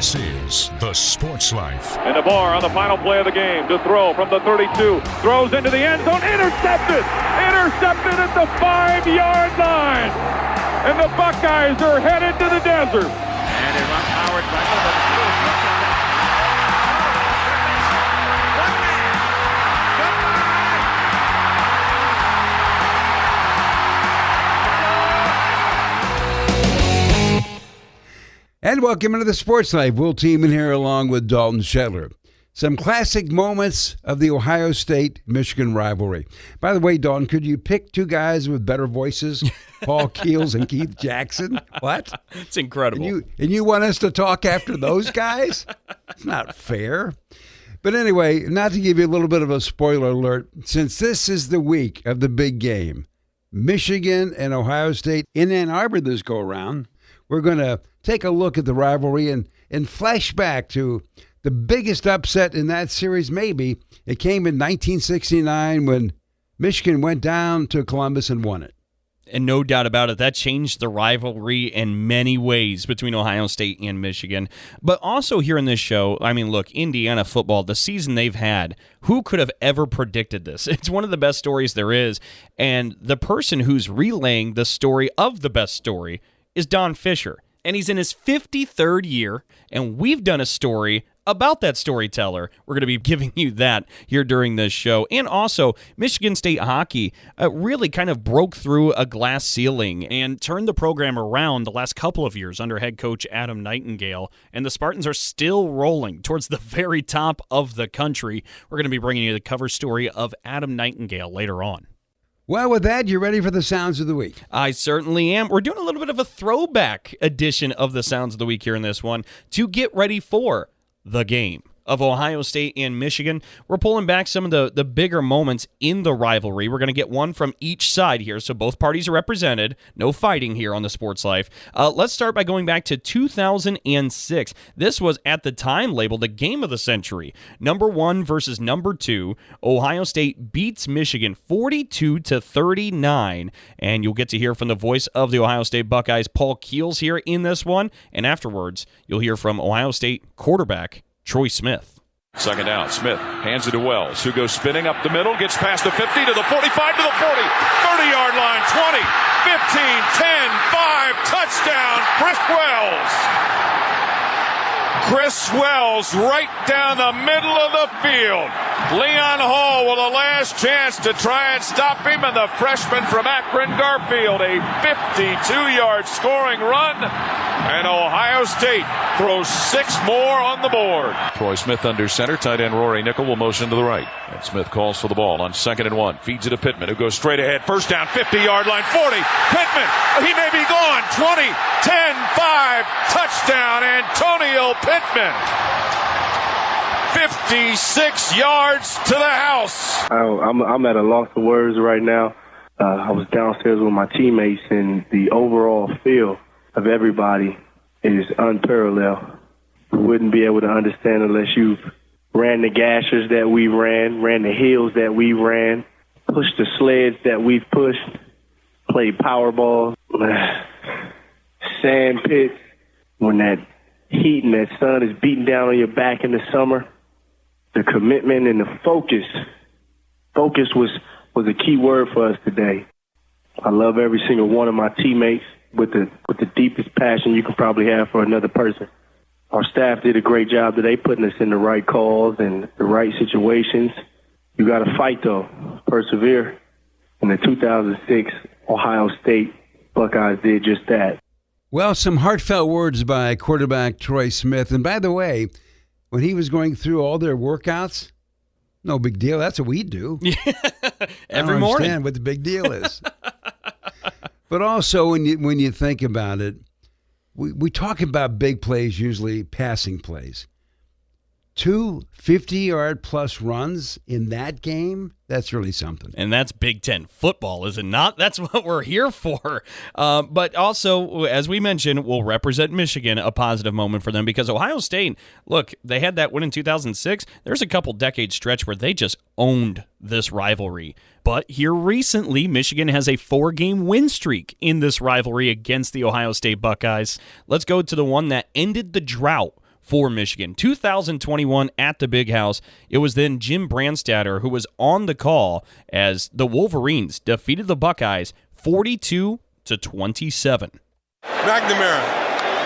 This is The Sports Life. And DeBoer on the final play of the game to throw from the 32. Throws into the end zone. Intercepted! Intercepted at the 5-yard line. And the Buckeyes are headed to the desert. And they run Howard back over the field. And welcome into the Sports Life. Will Tiemann here along with Dalton Shetler. Some classic moments of the Ohio State-Michigan rivalry. By the way, Dalton, could you pick two guys with better voices? Paul Keels and Keith Jackson? What? It's incredible. And you want us to talk after those guys? It's not fair. But anyway, not to give you a little bit of a spoiler alert, since this is the week of the big game, Michigan and Ohio State in Ann Arbor this go-around, we're going to take a look at the rivalry and flash back to the biggest upset in that series, maybe. It came in 1969 when Michigan went down to Columbus and won it. And no doubt about it, that changed the rivalry in many ways between Ohio State and Michigan. But also here in this show, I mean, look, Indiana football, the season they've had, who could have ever predicted this? It's one of the best stories there is. And the person who's relaying the story of the best story is Don Fischer. And he's in his 53rd year, and we've done a story about that storyteller. We're going to be giving you that here during this show. And also, Michigan State hockey really kind of broke through a glass ceiling and turned the program around the last couple of years under head coach Adam Nightingale. And the Spartans are still rolling towards the very top of the country. We're going to be bringing you the cover story of Adam Nightingale later on. Well, with that, you ready for the Sounds of the Week? I certainly am. We're doing a little bit of a throwback edition of the Sounds of the Week here in this one to get ready for the game of Ohio State and Michigan. We're pulling back some of the bigger moments in the rivalry. We're going to get one from each side here, so both parties are represented. No fighting here on the Sports Life. Let's start by going back to 2006. This was at the time labeled the game of the century. Number 1 versus number 2. Ohio State beats Michigan 42-39, and you'll get to hear from the voice of the Ohio State Buckeyes, Paul Keels, here in this one, and afterwards you'll hear from Ohio State quarterback Troy Smith. Second down, Smith hands it to Wells, who goes spinning up the middle, gets past the 50 to the 45 to the 40, 30-yard line, 20, 15, 10, 5, touchdown, Chris Wells. Chris Wells right down the middle of the field. Leon Hall with a last chance to try and stop him, and the freshman from Akron Garfield, a 52-yard scoring run, and Ohio State throws 6 more on the board. Troy Smith under center, tight end Rory Nickel will motion to the right, and Smith calls for the ball on 2nd and 1, feeds it to Pittman, who goes straight ahead, first down, 50-yard line, 40, Pittman, he may be gone, 20, 10, 5, touchdown, Antonio Pittman. 56 yards to the house. I'm at a loss of words right now. I was downstairs with my teammates, and the overall feel of everybody is unparalleled. You wouldn't be able to understand unless you've ran the gashes that we ran the hills that we ran, pushed the sleds that we've pushed, played Powerball, sand pits, when that heat and that sun is beating down on your back in the summer. The commitment and the focus was a key word for us today. I love every single one of my teammates with the deepest passion you can probably have for another person. Our staff did a great job today putting us in the right calls and the right situations. You got to fight, though. Persevere. And the 2006 Ohio State Buckeyes did just that. Well, some heartfelt words by quarterback Troy Smith. And by the way, when he was going through all their workouts, no big deal. That's what we do. Every morning. I understand what the big deal is. But also, when you think about it, we talk about big plays, usually passing plays. 2 50-yard plus runs in that game, that's really something. And that's Big Ten football, is it not? That's what we're here for. But also, as we mentioned, will represent Michigan, a positive moment for them, because Ohio State, look, they had that win in 2006. There's a couple decade stretch where they just owned this rivalry. But here recently, Michigan has a 4-game win streak in this rivalry against the Ohio State Buckeyes. Let's go to the one that ended the drought for Michigan. 2021 at the Big House. It was then Jim Brandstatter who was on the call as the Wolverines defeated the Buckeyes 42-27. McNamara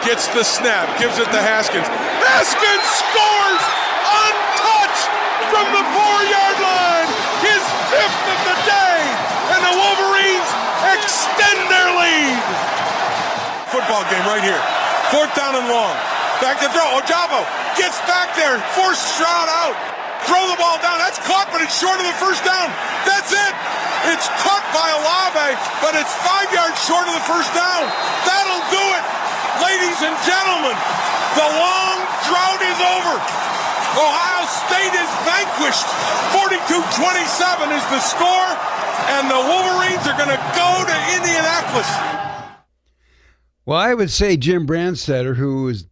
gets the snap, gives it to Haskins. Haskins scores untouched from the 4-yard line. His 5th of the day, and the Wolverines extend their lead. Football game right here. 4th down and long. Back to throw. Ojabo gets back there. Forced Stroud out. Throw the ball down. That's caught, but it's short of the first down. That's it. It's caught by Olave, but it's 5 yards short of the first down. That'll do it. Ladies and gentlemen, the long drought is over. Ohio State is vanquished. 42-27 is the score, and the Wolverines are going to go to Indianapolis. Well, I would say Jim Brandstatter, who was,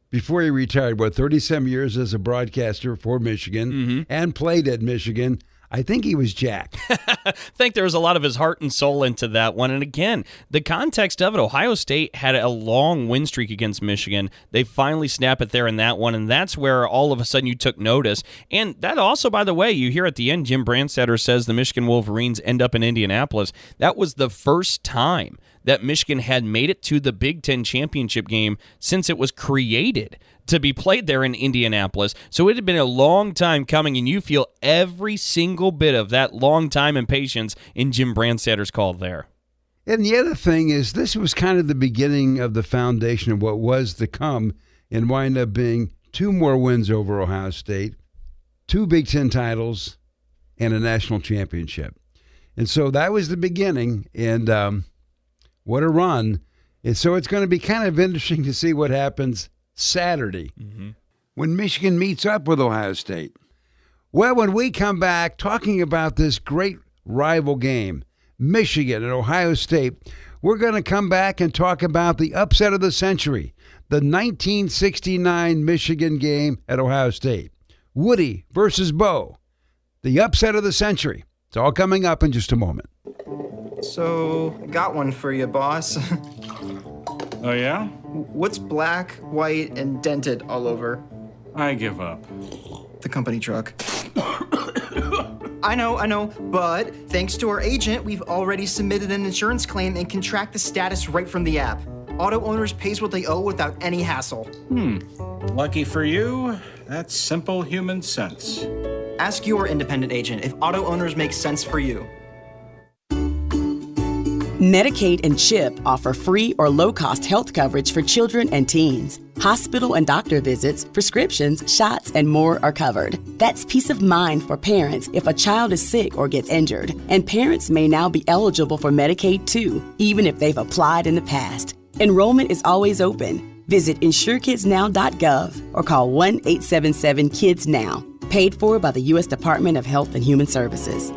before he retired, 37 years as a broadcaster for Michigan and played at Michigan. I think he was jacked. I think there was a lot of his heart and soul into that one. And again, the context of it, Ohio State had a long win streak against Michigan. They finally snap it there in that one, and that's where all of a sudden you took notice. And that also, by the way, you hear at the end, Jim Brandstatter says the Michigan Wolverines end up in Indianapolis. That was the first time that Michigan had made it to the Big Ten championship game since it was created to be played there in Indianapolis. So it had been a long time coming, and you feel every single bit of that long time and patience in Jim Brandstatter's call there. And the other thing is, this was kind of the beginning of the foundation of what was to come, and wind up being 2 more wins over Ohio State, 2 Big Ten titles, and a national championship. And so that was the beginning, and what a run. And so it's going to be kind of interesting to see what happens Saturday when Michigan meets up with Ohio State. Well, when we come back talking about this great rival game, Michigan and Ohio State, we're going to come back and talk about the upset of the century, the 1969 Michigan game at Ohio State. Woody versus Bo, the upset of the century. It's all coming up in just a moment. So, I got one for you, boss. Oh, yeah? What's black, white, and dented all over? I give up. The company truck. I know, but thanks to our agent, we've already submitted an insurance claim and can track the status right from the app. Auto owners pays what they owe without any hassle. Lucky for you, that's simple human sense. Ask your independent agent if auto owners make sense for you. Medicaid and CHIP offer free or low-cost health coverage for children and teens. Hospital and doctor visits, prescriptions, shots, and more are covered. That's peace of mind for parents if a child is sick or gets injured. And parents may now be eligible for Medicaid too, even if they've applied in the past. Enrollment is always open. Visit insurekidsnow.gov or call 1-877-KIDS-NOW. Paid for by the U.S. Department of Health and Human Services.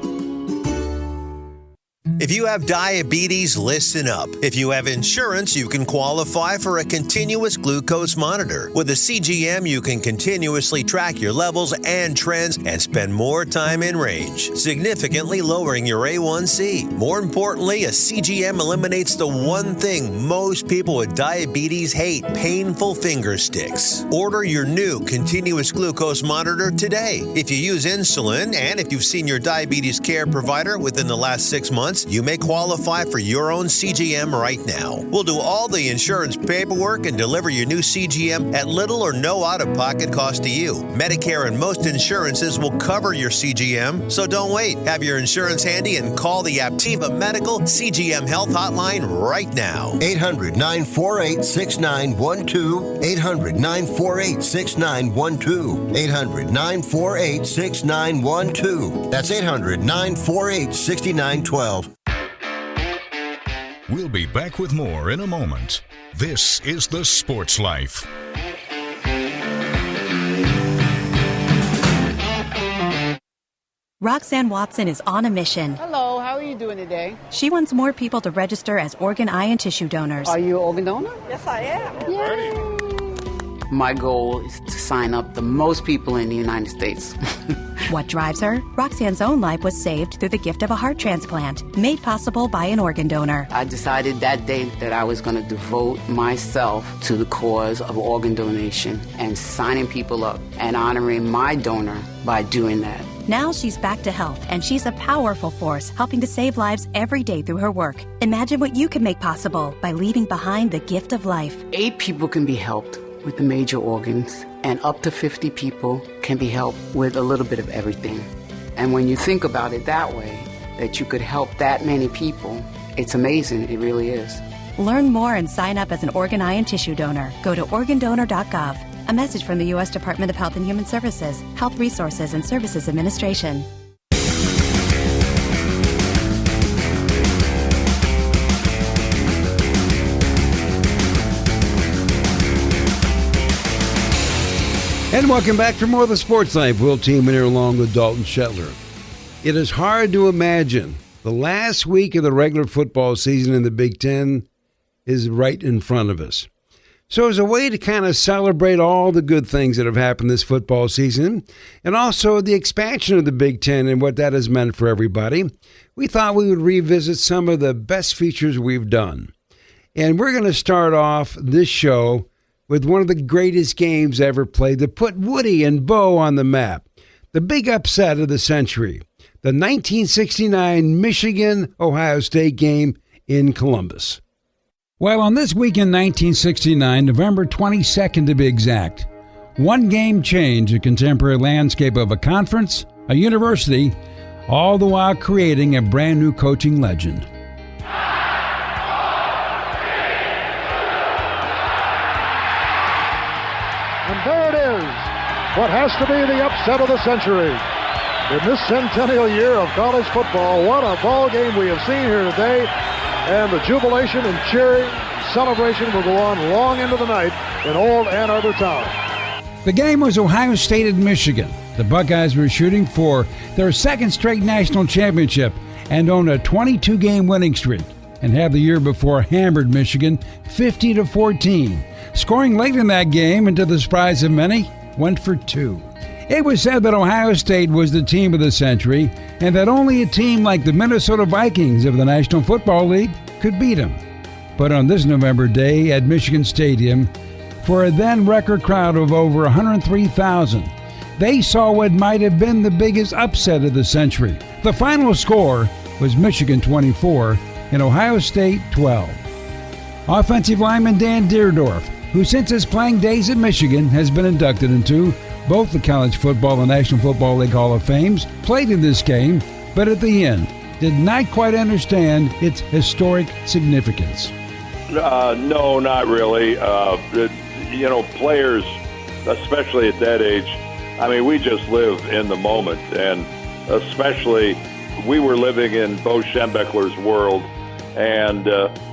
If you have diabetes, listen up. If you have insurance, you can qualify for a continuous glucose monitor. With a CGM, you can continuously track your levels and trends and spend more time in range, significantly lowering your A1C. More importantly, a CGM eliminates the one thing most people with diabetes hate: painful finger sticks. Order your new continuous glucose monitor today. If you use insulin and if you've seen your diabetes care provider within the last 6 months, you may qualify for your own CGM right now. We'll do all the insurance paperwork and deliver your new CGM at little or no out-of-pocket cost to you. Medicare and most insurances will cover your CGM, so don't wait. Have your insurance handy and call the Aptiva Medical CGM Health Hotline right now. 800-948-6912. 800-948-6912. 800-948-6912. That's 800-948-6912. We'll be back with more in a moment. This is The Sports Life. Roxanne Watson is on a mission. Hello, how are you doing today? She wants more people to register as organ, eye, and tissue donors. Are you an organ donor? Yes, I am. Yay. My goal is to sign up the most people in the United States. What drives her? Roxanne's own life was saved through the gift of a heart transplant, made possible by an organ donor. I decided that day that I was going to devote myself to the cause of organ donation and signing people up and honoring my donor by doing that. Now she's back to health, and she's a powerful force helping to save lives every day through her work. Imagine what you can make possible by leaving behind the gift of life. 8 people can be helped with the major organs, and up to 50 people can be helped with a little bit of everything. And when you think about it that way, that you could help that many people, it's amazing. It really is. Learn more and sign up as an organ, eye, and tissue donor. Go to organdonor.gov. A message from the U.S. Department of Health and Human Services, Health Resources and Services Administration. And welcome back for more of the Sports Life. Will Tiemann here along with Dalton Shetler. It is hard to imagine the last week of the regular football season in the Big Ten is right in front of us. So as a way to kind of celebrate all the good things that have happened this football season, and also the expansion of the Big Ten and what that has meant for everybody, we thought we would revisit some of the best features we've done. And we're going to start off this show with one of the greatest games ever played to put Woody and Bo on the map. The big upset of the century, the 1969 Michigan-Ohio State game in Columbus. Well, on this week in 1969, November 22nd to be exact, one game changed the contemporary landscape of a conference, a university, all the while creating a brand new coaching legend. And there it is, what has to be the upset of the century. In this centennial year of college football, what a ball game we have seen here today. And the jubilation and cheering celebration will go on long into the night in old Ann Arbor town. The game was Ohio State and Michigan. The Buckeyes were shooting for their second straight national championship and owned a 22-game winning streak, and had the year before hammered Michigan 50-14. Scoring late in that game, and to the surprise of many, went for 2. It was said that Ohio State was the team of the century, and that only a team like the Minnesota Vikings of the National Football League could beat them. But on this November day at Michigan Stadium, for a then record crowd of over 103,000, they saw what might have been the biggest upset of the century. The final score was Michigan 24 and Ohio State 12. Offensive lineman Dan Deerdorf, who since his playing days at Michigan has been inducted into both the College Football and National Football League Hall of Fames, played in this game, but at the end did not quite understand its historic significance. No, not really. Players, especially at that age, I mean, we just live in the moment, and especially we were living in Bo Schembechler's world, and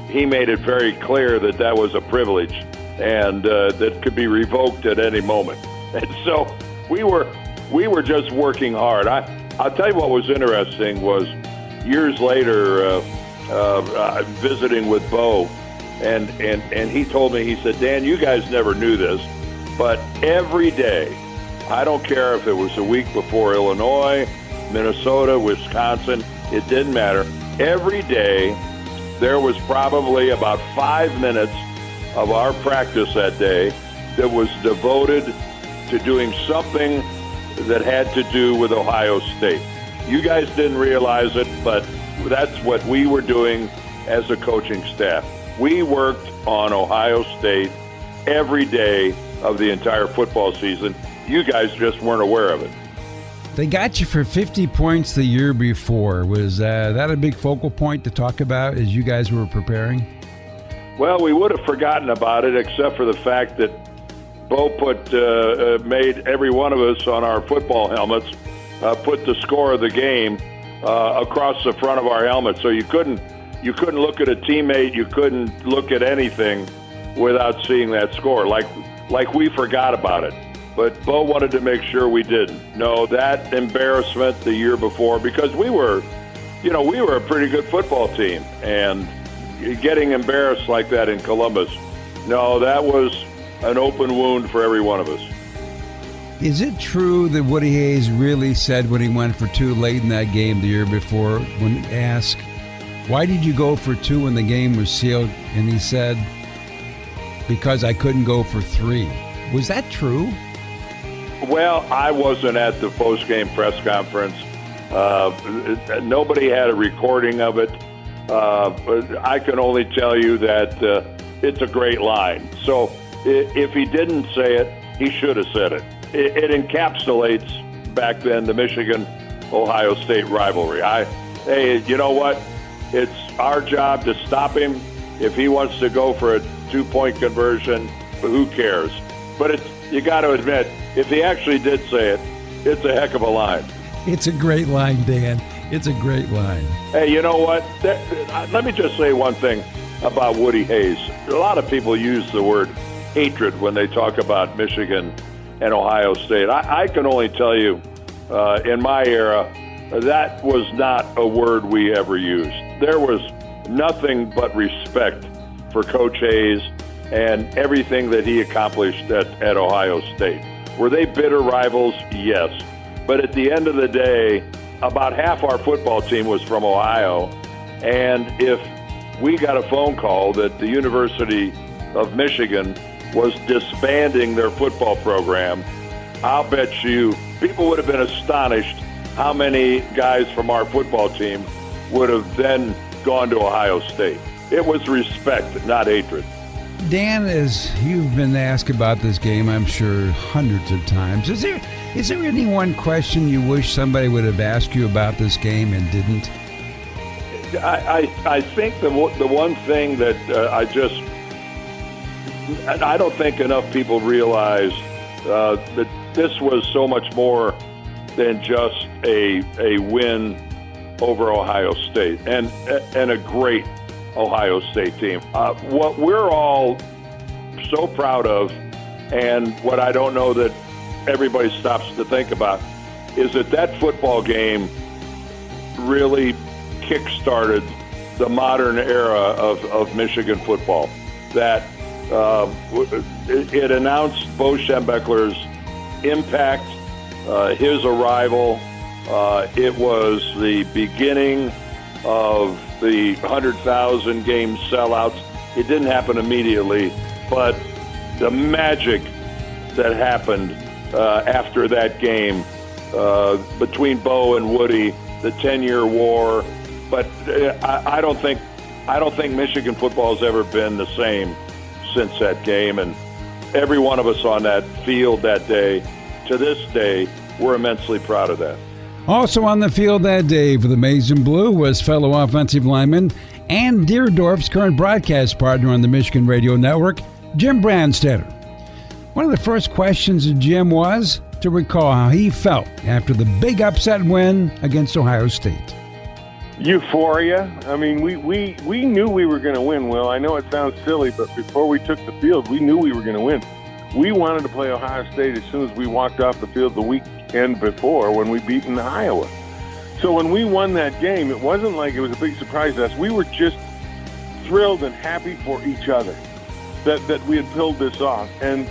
he made it very clear that that was a privilege and that could be revoked at any moment. And so we were just working hard. I'll tell you what was interesting was years later visiting with Bo, and he told me, he said, Dan, you guys never knew this, but every day, I don't care if it was a week before Illinois, Minnesota, Wisconsin, it didn't matter. Every day, there was probably about 5 minutes of our practice that day that was devoted to doing something that had to do with Ohio State. You guys didn't realize it, but that's what we were doing as a coaching staff. We worked on Ohio State every day of the entire football season. You guys just weren't aware of it. They got you for 50 points the year before. Was that a big focal point to talk about as you guys were preparing? Well, we would have forgotten about it except for the fact that Bo made every one of us on our football helmets put the score of the game across the front of our helmets. So you couldn't look at a teammate, you couldn't look at anything without seeing that score. Like we forgot about it. But Bo wanted to make sure we didn't. No, that embarrassment the year before, because we were a pretty good football team, and getting embarrassed like that in Columbus, no, that was an open wound for every one of us. Is it true that Woody Hayes really said when he went for 2 late in that game the year before, when asked, why did you go for 2 when the game was sealed? And he said, because I couldn't go for 3. Was that true? Well, I wasn't at the post-game press conference. Nobody had a recording of it. But I can only tell you that it's a great line. So if he didn't say it, he should have said it. It encapsulates back then the Michigan-Ohio State rivalry. Hey, you know what? It's our job to stop him. If he wants to go for a 2-point conversion, who cares? But you got to admit, if he actually did say it, it's a heck of a line. It's a great line, Dan. It's a great line. Hey, you know what? Let me just say one thing about Woody Hayes. A lot of people use the word hatred when they talk about Michigan and Ohio State. I can only tell you, in my era, that was not a word we ever used. There was nothing but respect for Coach Hayes and everything that he accomplished at Ohio State. Were they bitter rivals? Yes. But at the end of the day, about half our football team was from Ohio, and if we got a phone call that the University of Michigan was disbanding their football program, I'll bet you people would have been astonished how many guys from our football team would have then gone to Ohio State. It was respect, not hatred. Dan, as you've been asked about this game, I'm sure hundreds of times, is there any one question you wish somebody would have asked you about this game and didn't? I think the one thing that I don't think enough people realize that this was so much more than just a win over Ohio State and a great Ohio State team. What we're all so proud of, and what I don't know that everybody stops to think about, is that football game really kick-started the modern era of Michigan football. That it announced Bo Schembechler's impact, his arrival. It was the beginning of the 100,000 game sellouts. It didn't happen immediately, but the magic that happened after that game between Bo and Woody, the 10-year war. But I don't think Michigan football has ever been the same since that game. And every one of us on that field that day, to this day, we're immensely proud of that. Also on the field that day for the Maize and Blue was fellow offensive lineman and Deerdorf's current broadcast partner on the Michigan Radio Network, Jim Brandstetter. One of the first questions of Jim was to recall how he felt after the big upset win against Ohio State. Euphoria. I mean, we knew we were going to win, Will. I know it sounds silly, but before we took the field, we knew we were going to win. We wanted to play Ohio State as soon as we walked off the field the weekend before when we beat in Iowa. So when we won that game, it wasn't like it was a big surprise to us. We were just thrilled and happy for each other that we had pulled this off. And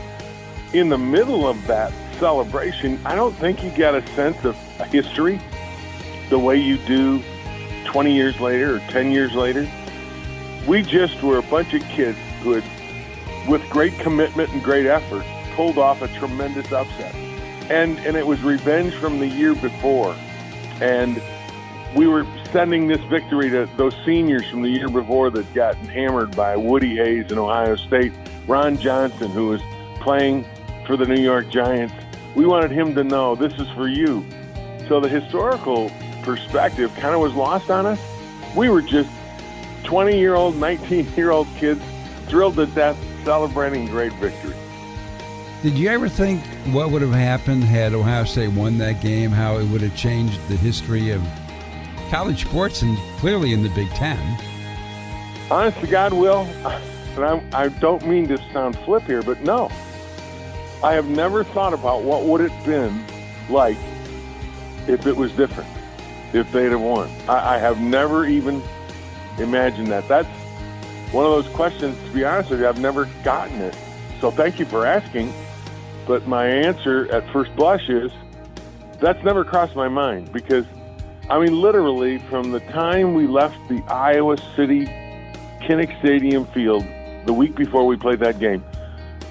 in the middle of that celebration, I don't think you got a sense of a history the way you do 20 years later or 10 years later. We just were a bunch of kids who had, with great commitment and great effort, pulled off a tremendous upset. And it was revenge from the year before. And we were sending this victory to those seniors from the year before that got hammered by Woody Hayes in Ohio State, Ron Johnson, who was playing for the New York Giants. We wanted him to know this is for you. So the historical perspective kind of was lost on us. We were just 20-year-old, 19-year-old kids thrilled to death celebrating great victory. Did you ever think what would have happened had Ohio State won that game, how it would have changed the history of college sports and clearly in the Big Ten? Honest to God, Will, and I don't mean to sound flip here, but no. I have never thought about what would it have been like if it was different, if they'd have won. I have never even imagined that. That's one of those questions, to be honest with you, I've never gotten it So thank you for asking. But my answer at first blush is that's never crossed my mind because, I mean, literally from the time we left the Iowa City Kinnick Stadium field the week before we played that game,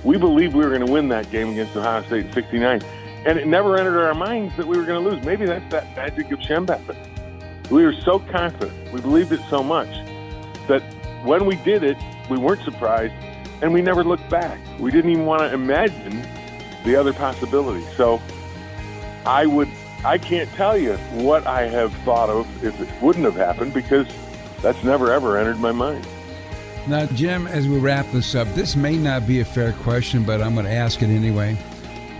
we believed we were going to win that game against Ohio State in 69. And it never entered our minds that we were going to lose. Maybe that's that magic of Shembappa. We were so confident. We believed it so much that when we did it, we weren't surprised, and we never looked back. We didn't even want to imagine the other possibilities. So I can't tell you what I have thought of if it wouldn't have happened because that's never, ever entered my mind. Now, Jim, as we wrap this up, this may not be a fair question, but I'm going to ask it anyway.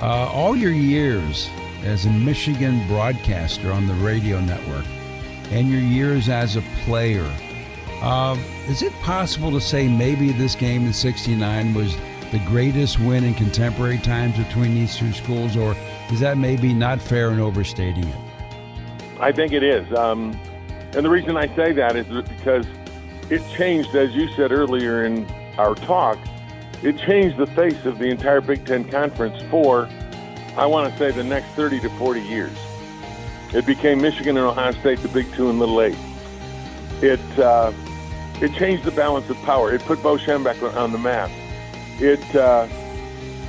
All your years as a Michigan broadcaster on the radio network and your years as a player, is it possible to say maybe this game in 69 was the greatest win in contemporary times between these two schools, or is that maybe not fair and overstating it? I think it is. And the reason I say that is because it changed, as you said earlier in our talk, it changed the face of the entire Big Ten Conference for, I want to say, the next 30 to 40 years. It became Michigan and Ohio State, the Big Two and Little Eight. It changed the balance of power. It put Bo Schembechler on the map. It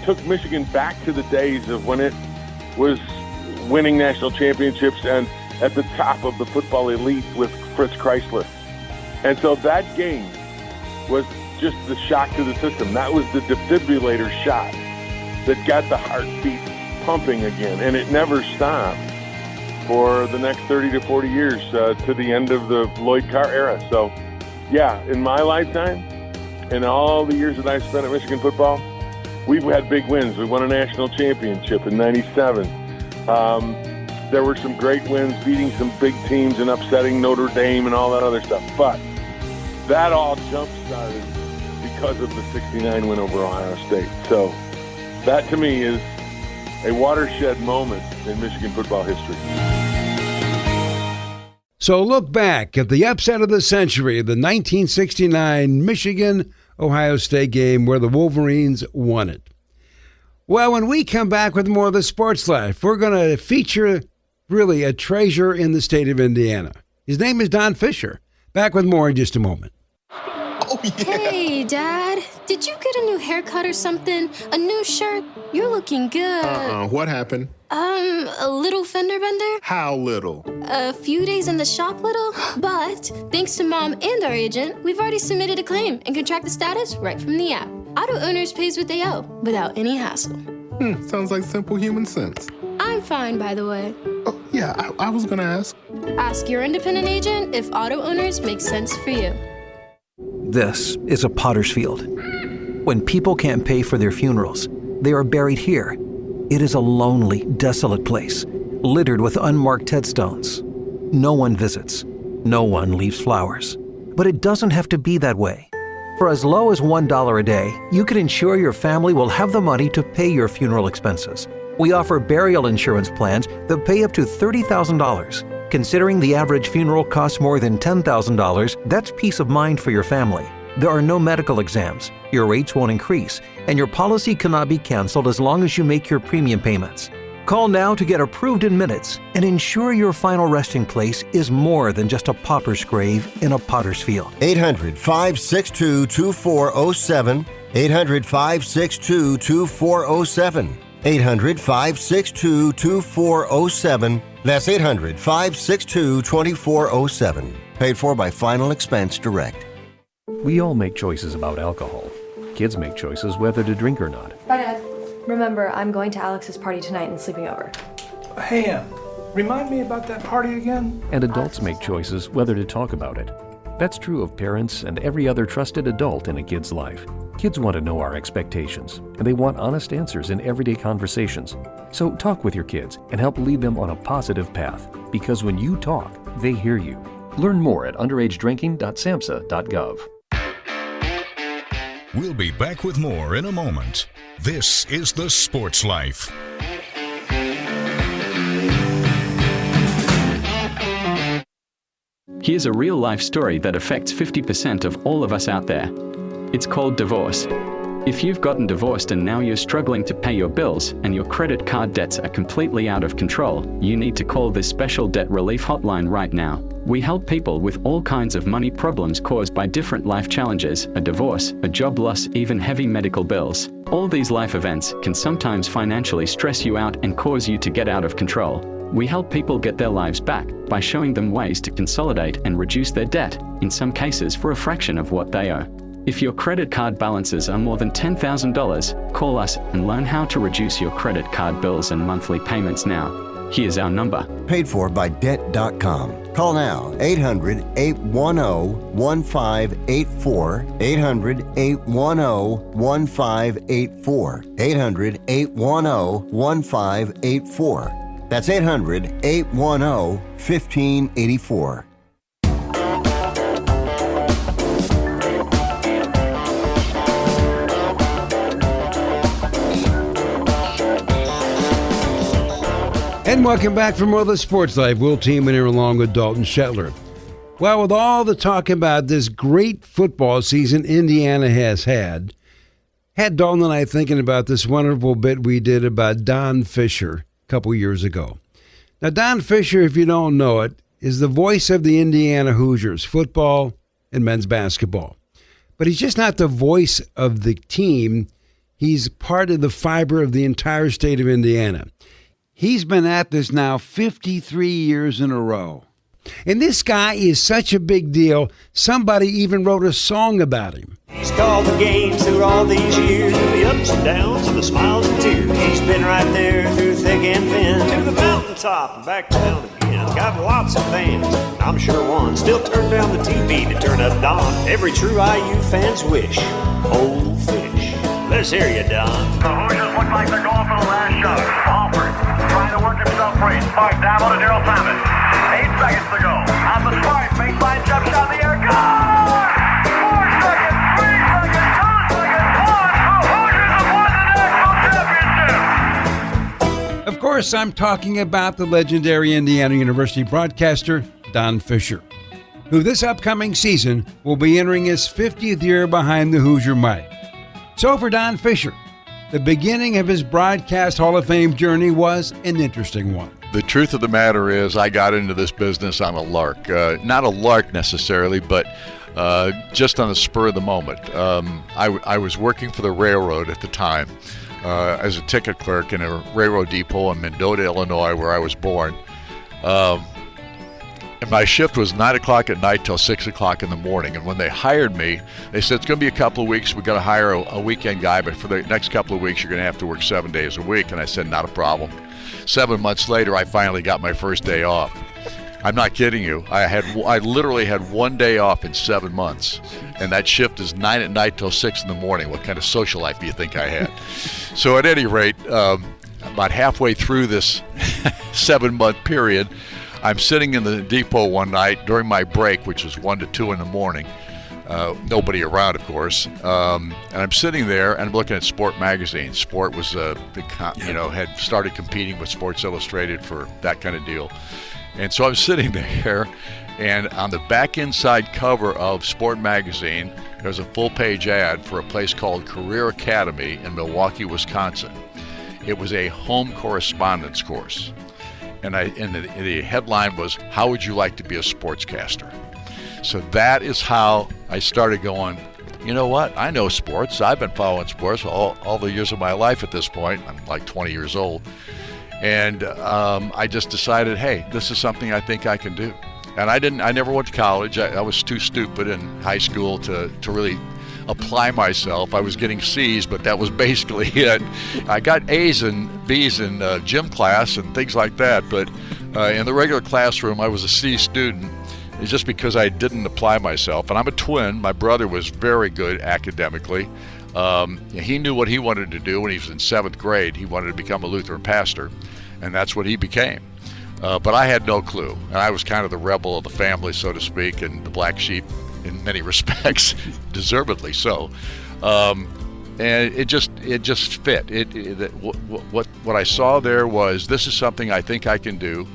took Michigan back to the days of when it was winning national championships and at the top of the football elite with Fritz Chrysler. And so that game was just the shock to the system. That was the defibrillator shot that got the heartbeat pumping again, and it never stopped for the next 30 to 40 years to the end of the Lloyd Carr era. So, yeah, in my lifetime, in all the years that I've spent at Michigan football, we've had big wins. We won a national championship in '97. There were some great wins, beating some big teams and upsetting Notre Dame and all that other stuff. But that all jump-started because of the 69 win over Ohio State. So that, to me, is a watershed moment in Michigan football history. So look back at the upset of the century, the 1969 Michigan-Ohio State game where the Wolverines won it. Well, when we come back with more of the Sports Life, we're going to feature really a treasure in the state of Indiana. His name is Don Fischer. Back with more in just a moment. Oh, yeah. Hey, Dad. Did you get a new haircut or something? A new shirt? You're looking good. What happened? A little fender bender? How little? A few days in the shop little. But thanks to Mom and our agent, we've already submitted a claim and can track the status right from the app. Auto owners pays what they owe without any hassle. Sounds like simple human sense. I'm fine, by the way. Oh, yeah, I was gonna ask. Ask your independent agent if auto owners make sense for you. This is a potter's field. When people can't pay for their funerals, they are buried here. It is a lonely, desolate place, littered with unmarked headstones. No one visits. No one leaves flowers. But it doesn't have to be that way. For as low as $1 a day, you can ensure your family will have the money to pay your funeral expenses. We offer burial insurance plans that pay up to $30,000. Considering the average funeral costs more than $10,000, that's peace of mind for your family. There are no medical exams, your rates won't increase, and your policy cannot be canceled as long as you make your premium payments. Call now to get approved in minutes and ensure your final resting place is more than just a pauper's grave in a potter's field. 800-562-2407. 800-562-2407. 800-562-2407. That's 800-562-2407. Paid for by Final Expense Direct. We all make choices about alcohol. Kids make choices whether to drink or not. Bye, Dad. Remember, I'm going to Alex's party tonight and sleeping over. Hey, remind me about that party again? And adults make choices whether to talk about it. That's true of parents and every other trusted adult in a kid's life. Kids want to know our expectations, and they want honest answers in everyday conversations. So talk with your kids and help lead them on a positive path, because when you talk, they hear you. Learn more at underagedrinking.samhsa.gov. We'll be back with more in a moment. This is The Sports Life. Here's a real-life story that affects 50% of all of us out there. It's called divorce. If you've gotten divorced and now you're struggling to pay your bills and your credit card debts are completely out of control, you need to call this special debt relief hotline right now. We help people with all kinds of money problems caused by different life challenges, a divorce, a job loss, even heavy medical bills. All these life events can sometimes financially stress you out and cause you to get out of control. We help people get their lives back by showing them ways to consolidate and reduce their debt, in some cases for a fraction of what they owe. If your credit card balances are more than $10,000, call us and learn how to reduce your credit card bills and monthly payments now. Here's our number. Paid for by Debt.com. Call now, 800-810-1584, 800-810-1584, 800-810-1584. That's 800-810-1584. And welcome back for more of the Sports Life. Will Tiemann here along with Dalton Shetler. Well, with all the talk about this great football season Indiana has had Dalton and I thinking about this wonderful bit we did about Don Fischer a couple years ago. Now, Don Fischer, if you don't know it, is the voice of the Indiana Hoosiers, football and men's basketball. But he's just not the voice of the team. He's part of the fiber of the entire state of Indiana. He's been at this now 53 years in a row. And this guy is such a big deal, somebody even wrote a song about him. He's called the games through all these years, the ups and downs and the smiles and tears. He's been right there through thick and thin, to the mountaintop and back down again. Got lots of fans, I'm sure one still turn down the TV to turn up Don. Every true IU fan's wish, old fish. Let's hear you, Don. The Hoosiers look like they're going for the last shot. Alford trying to work himself free. Spark down on to Daryl Thomas. 8 seconds to go. On the Spark, baseline jump shot in the air. Good! 4 seconds, 3 seconds, 2 seconds, 1. The Hoosiers have won the national championship. Of course, I'm talking about the legendary Indiana University broadcaster, Don Fischer, who this upcoming season will be entering his 50th year behind the Hoosier mic. So for Don Fischer, the beginning of his broadcast Hall of Fame journey was an interesting one. The truth of the matter is I got into this business on a lark. Not a lark necessarily, but just on the spur of the moment. I was working for the railroad at the time as a ticket clerk in a railroad depot in Mendota, Illinois, where I was born. And my shift was 9 o'clock at night till 6 o'clock in the morning. And when they hired me, they said, it's going to be a couple of weeks. We're going to hire a weekend guy, but for the next couple of weeks, you're going to have to work 7 days a week. And I said, not a problem. 7 months later, I finally got my first day off. I'm not kidding you. I literally had 1 day off in 7 months. And that shift is 9 at night till 6 in the morning. What kind of social life do you think I had? So at any rate, about halfway through this 7-month period, I'm sitting in the depot one night during my break, which was 1 to 2 in the morning. Nobody around, of course. And I'm sitting there and I'm looking at Sport magazine. Sport was had started competing with Sports Illustrated for that kind of deal. And so I'm sitting there, and on the back inside cover of Sport magazine, there's a full-page ad for a place called Career Academy in Milwaukee, Wisconsin. It was a home correspondence course. And the headline was, how would you like to be a sportscaster? So that is how I started going, you know what? I know sports. I've been following sports all the years of my life at this point. I'm like 20 years old. And I just decided, hey, this is something I think I can do. And I never went to college. I was too stupid in high school to really apply myself. I was getting C's, but that was basically it. I got A's and B's in gym class and things like that, but in the regular classroom, I was a C student. It's just because I didn't apply myself. And I'm a twin. My brother was very good academically. He knew what he wanted to do when he was in 7th grade. He wanted to become a Lutheran pastor, and that's what he became. But I had no clue, and I was kind of the rebel of the family, so to speak, and the black sheep in many respects, deservedly so. And it just fit. What I saw there was, this is something I think I can do,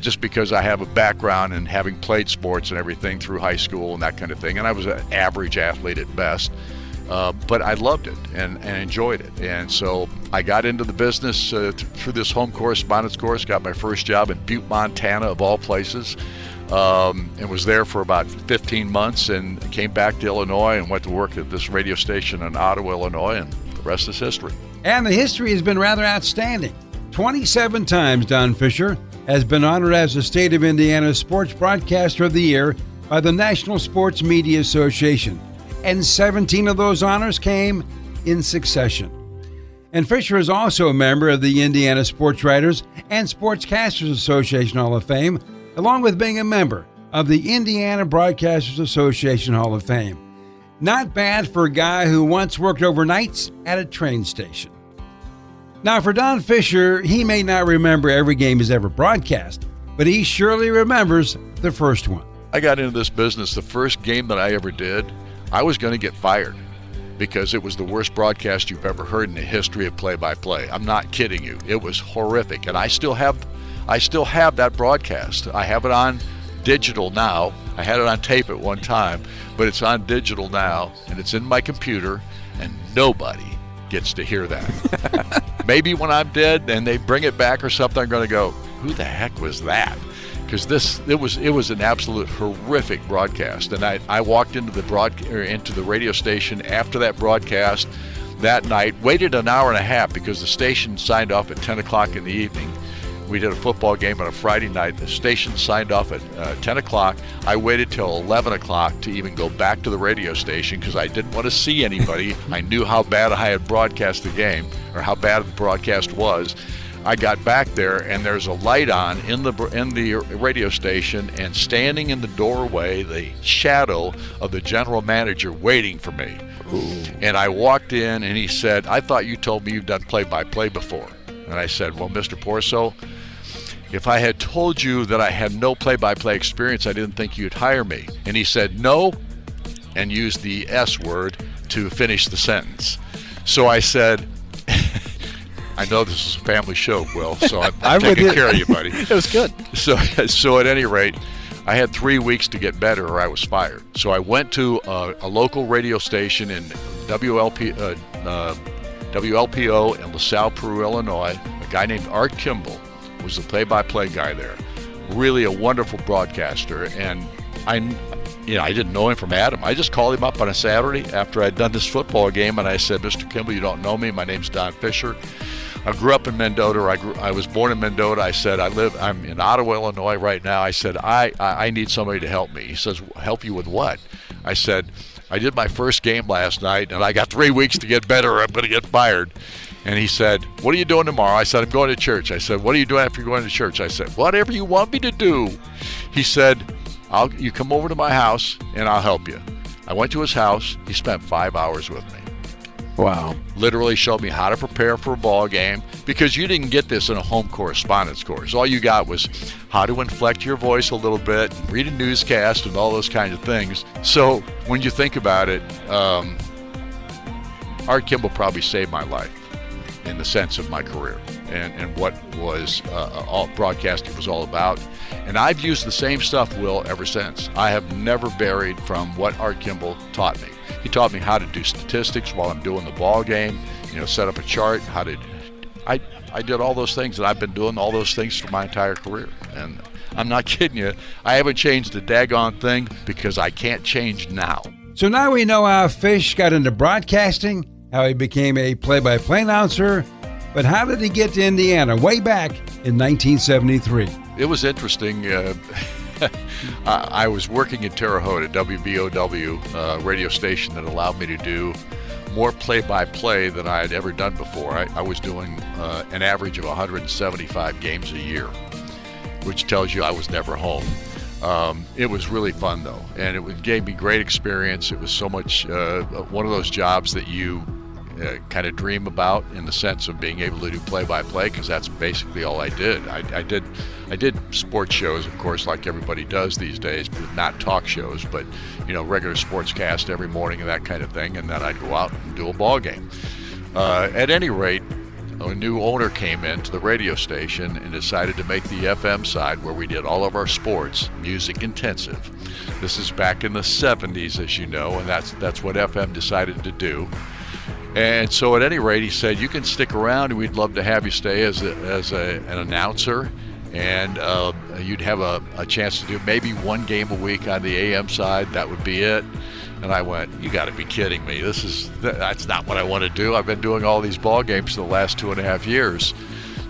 just because I have a background in having played sports and everything through high school and that kind of thing. And I was an average athlete at best. But I loved it and enjoyed it. And so I got into the business through this home correspondence course, got my first job in Butte, Montana, of all places, and was there for about 15 months and came back to Illinois and went to work at this radio station in Ottawa, Illinois, and the rest is history. And the history has been rather outstanding. 27 times Don Fischer has been honored as the State of Indiana Sports Broadcaster of the Year by the National Sports Media Association. And 17 of those honors came in succession. And Fischer is also a member of the Indiana Sports Writers and Sportscasters Association Hall of Fame, along with being a member of the Indiana Broadcasters Association Hall of Fame. Not bad for a guy who once worked overnights at a train station. Now, for Don Fischer, he may not remember every game he's ever broadcast, but he surely remembers the first one. I got into this business, the first game that I ever did, I was going to get fired because it was the worst broadcast you've ever heard in the history of play-by-play. I'm not kidding you. It was horrific, and I still have that broadcast. I have it on digital now. I had it on tape at one time, but it's on digital now, and it's in my computer, and nobody gets to hear that. Maybe when I'm dead and they bring it back or something, I'm going to go, who the heck was that? Because it was an absolute horrific broadcast, and I walked into the radio station after that broadcast that night, waited an hour and a half because the station signed off at 10 o'clock in the evening. We did a football game on a Friday night. The station signed off at 10 o'clock. I waited till 11 o'clock to even go back to the radio station because I didn't want to see anybody. I knew how bad I had broadcast the game, or how bad the broadcast was. I got back there, and there's a light on in the radio station, and standing in the doorway, the shadow of the general manager waiting for me. Ooh. And I walked in, and he said, "I thought you told me you've done play-by-play before." And I said, "Well, Mr. Porso, if I had told you that I had no play-by-play experience, I didn't think you'd hire me." And he said, "No," and used the S word to finish the sentence. So I said, I know this is a family show, Will, so I'm taking care of you, buddy. It was good. So at any rate, I had 3 weeks to get better or I was fired. So I went to a local radio station in WLPO in LaSalle, Peru, Illinois. A guy named Art Kimball was the play-by-play guy there. Really a wonderful broadcaster, and I didn't know him from Adam. I just called him up on a Saturday after I'd done this football game, and I said, "Mr. Kimball, you don't know me. My name's Don Fischer. I grew up in Mendota. I was born in Mendota." I said, I'm in Ottawa, Illinois right now. I said, I need somebody to help me. He says, "Help you with what?" I said, "I did my first game last night, and I got 3 weeks to get better or I'm going to get fired." And he said, "What are you doing tomorrow?" I said, "I'm going to church." I said, "What are you doing after you're going to church?" I said, "Whatever you want me to do." He said, "You come over to my house, and I'll help you." I went to his house. He spent 5 hours with me. Wow. Literally showed me how to prepare for a ball game, because you didn't get this in a home correspondence course. All you got was how to inflect your voice a little bit, read a newscast, and all those kinds of things. So when you think about it, Art Kimball probably saved my life in the sense of my career and what was all broadcasting was all about. And I've used the same stuff, Will, ever since. I have never varied from what Art Kimball taught me. He taught me how to do statistics while I'm doing the ball game, set up a chart, I did all those things, and I've been doing all those things for my entire career. And I'm not kidding you. I haven't changed a daggone thing because I can't change now. So now we know how Fish got into broadcasting, how he became a play-by-play announcer, but how did he get to Indiana way back in 1973? It was interesting. I was working in Terre Haute, WBOW radio station that allowed me to do more play-by-play than I had ever done before. I was doing an average of 175 games a year, which tells you I was never home. It was really fun, though, and it gave me great experience. It was so much one of those jobs that you kind of dream about, in the sense of being able to do play-by-play, because that's basically all I did. I did sports shows, of course, like everybody does these days, but not talk shows, but regular sportscast every morning and that kind of thing, and then I'd go out and do a ball game. At any rate, a new owner came into the radio station and decided to make the FM side, where we did all of our sports, music intensive. This is back in the 70s, as you know, and that's what FM decided to do. And so at any rate, he said, you can stick around and we'd love to have you stay as an announcer, and you'd have a chance to do maybe one game a week on the AM side. That would be it. And I went, you got to be kidding me. That's not what I want to do. I've been doing all these ball games for the last 2.5 years.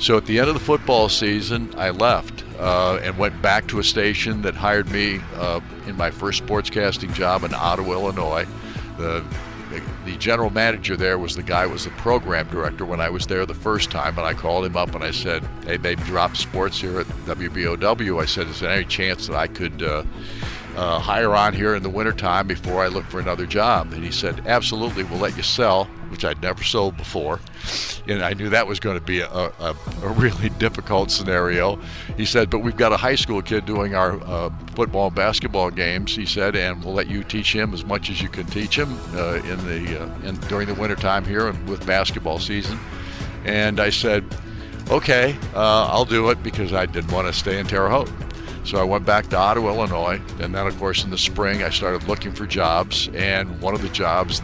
So at the end of the football season, I left and went back to a station that hired me in my first sportscasting job in Ottawa, Illinois. The general manager there was the program director when I was there the first time, and I called him up and I said, hey, they've dropped sports here at WBOW. I said, is there any chance that I could hire on here in the wintertime before I look for another job? And he said, absolutely, we'll let you sell, which I'd never sold before. And I knew that was going to be a really difficult scenario. He said, but we've got a high school kid doing our football and basketball games, he said, and we'll let you teach him as much as you can teach him during the wintertime here and with basketball season. And I said, okay, I'll do it, because I didn't want to stay in Terre Haute. So I went back to Ottawa, Illinois, and then, of course, in the spring, I started looking for jobs, and one of the jobs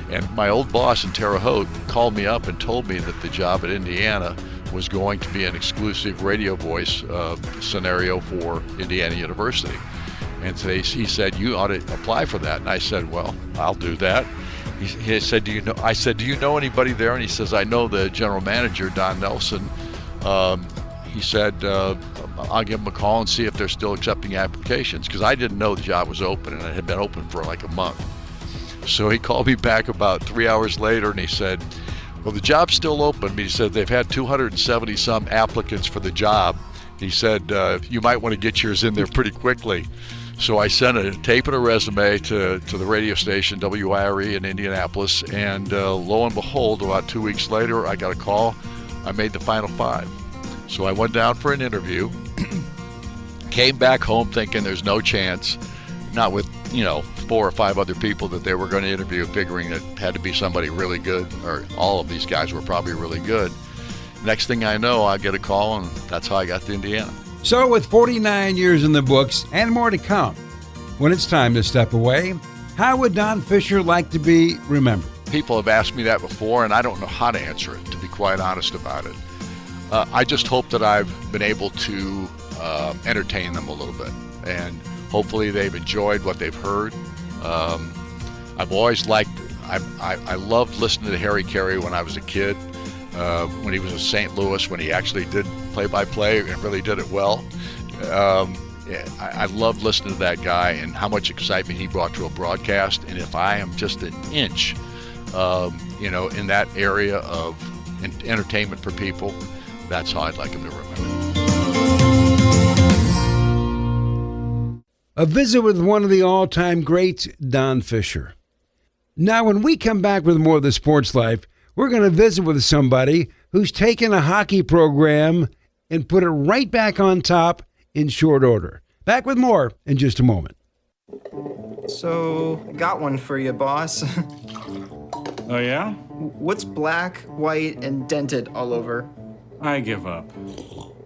and my old boss in Terre Haute called me up and told me that the job at Indiana was going to be an exclusive radio voice scenario for Indiana University. And today he said, you ought to apply for that. And I said, well, I'll do that. He said, I said, do you know anybody there? And he says, I know the general manager, Don Nelson. He said, I'll give him a call and see if they're still accepting applications, because I didn't know the job was open, and it had been open for like a month. So he called me back about 3 hours later, and he said, well, the job's still open, but he said they've had 270 some applicants for the job. He said, you might want to get yours in there pretty quickly. So I sent a tape and a resume to the radio station, WIRE in Indianapolis, and lo and behold, about 2 weeks later, I got a call. I made the final 5. So I went down for an interview, came back home thinking there's no chance, not with, 4 or 5 other people that they were going to interview, figuring it had to be somebody really good, or all of these guys were probably really good. Next thing I know, I get a call, and that's how I got to Indiana. So with 49 years in the books and more to come, when it's time to step away, how would Don Fischer like to be remembered? People have asked me that before, and I don't know how to answer it, to be quite honest about it. I just hope that I've been able to entertain them a little bit, and hopefully they've enjoyed what they've heard. I've always liked, I loved listening to Harry Carey when I was a kid, when he was in St. Louis, when he actually did play-by-play and really did it well. I loved listening to that guy and how much excitement he brought to a broadcast. And if I am just an inch, in that area of entertainment for people, that's how I'd like him to remember. A visit with one of the all-time greats, Don Fischer. Now, when we come back with more of the Sports Life, we're going to visit with somebody who's taken a hockey program and put it right back on top in short order. Back with more in just a moment. So, I got one for you, boss. Oh, yeah? What's black, white, and dented all over? I give up.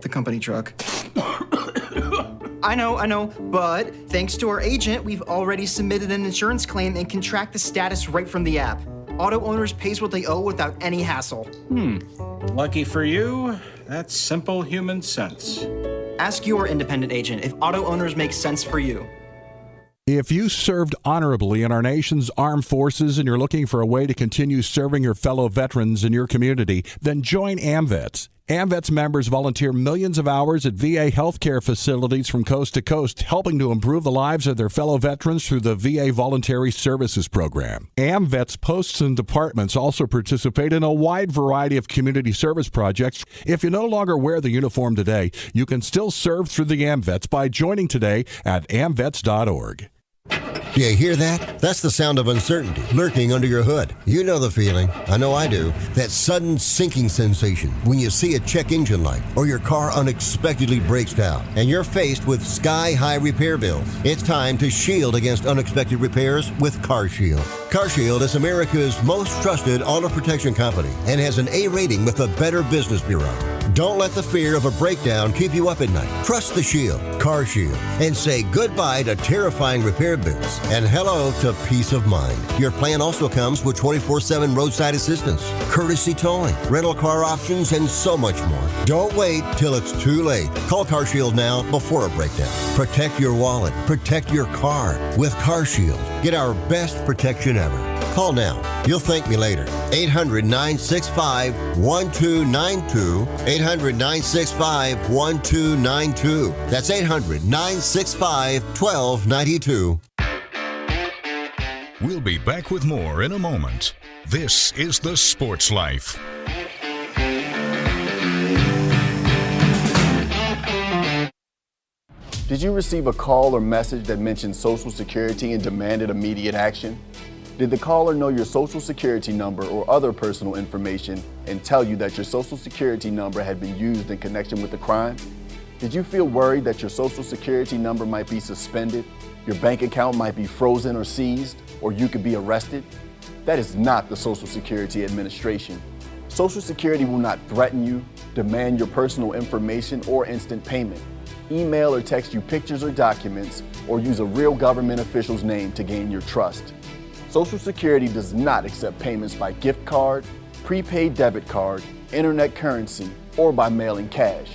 The company truck. I know, but thanks to our agent, we've already submitted an insurance claim and can track the status right from the app. Auto owners pays what they owe without any hassle. Lucky for you, that's simple human sense. Ask your independent agent if auto owners make sense for you. If you served honorably in our nation's armed forces and you're looking for a way to continue serving your fellow veterans in your community, then join AMVETS. AMVETS members volunteer millions of hours at VA healthcare facilities from coast to coast, helping to improve the lives of their fellow veterans through the VA Voluntary Services Program. AMVETS posts and departments also participate in a wide variety of community service projects. If you no longer wear the uniform today, you can still serve through the AMVETS by joining today at amvets.org. Do you hear that? That's the sound of uncertainty lurking under your hood. You know the feeling. I know I do. That sudden sinking sensation when you see a check engine light or your car unexpectedly breaks down and you're faced with sky-high repair bills. It's time to shield against unexpected repairs with CarShield. CarShield is America's most trusted auto protection company and has an A rating with the Better Business Bureau. Don't let the fear of a breakdown keep you up at night. Trust the Shield, CarShield, and say goodbye to terrifying repair bills and hello to peace of mind. Your plan also comes with 24/7 roadside assistance, courtesy towing, rental car options, and so much more. Don't wait till it's too late. Call CarShield now before a breakdown. Protect your wallet. Protect your car with CarShield. Get our best protection ever. Call now. You'll thank me later. 800-965-1292. 800-965-1292. That's 800-965-1292. We'll be back with more in a moment. This is The Sports Life. Did you receive a call or message that mentioned Social Security and demanded immediate action? Did the caller know your Social Security number or other personal information and tell you that your Social Security number had been used in connection with the crime? Did you feel worried that your Social Security number might be suspended, your bank account might be frozen or seized, or you could be arrested? That is not the Social Security Administration. Social Security will not threaten you, demand your personal information or instant payment, email or text you pictures or documents, or use a real government official's name to gain your trust. Social Security does not accept payments by gift card, prepaid debit card, internet currency, or by mailing cash.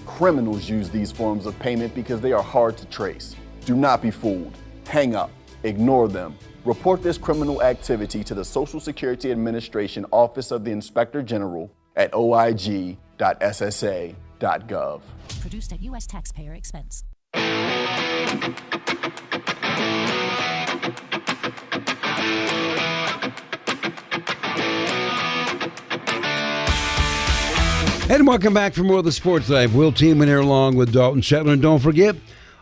Criminals use these forms of payment because they are hard to trace. Do not be fooled. Hang up. Ignore them. Report this criminal activity to the Social Security Administration Office of the Inspector General at oig.ssa.gov. Produced at U.S. taxpayer expense. And welcome back for more of the Sports Life. Will Tiemann here along with Dalton Shetler. And don't forget,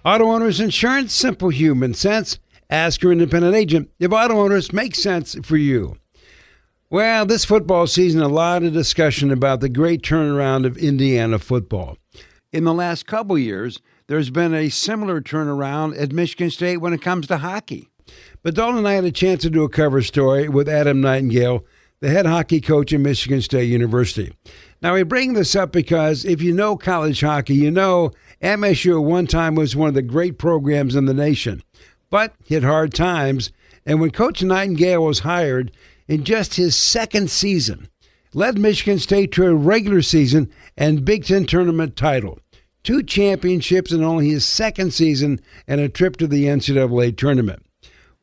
Auto Owners Insurance, simple human sense. Ask your independent agent if auto owners make sense for you. Well, this football season, a lot of discussion about the great turnaround of Indiana football. In the last couple years, there's been a similar turnaround at Michigan State when it comes to hockey. But Dalton and I had a chance to do a cover story with Adam Nightingale, the head hockey coach at Michigan State University. Now, we bring this up because if you know college hockey, you know MSU at one time was one of the great programs in the nation, but hit hard times. And when Coach Nightingale was hired, in just his second season, led Michigan State to a regular season and Big Ten tournament title, 2 championships in only his second season, and a trip to the NCAA tournament.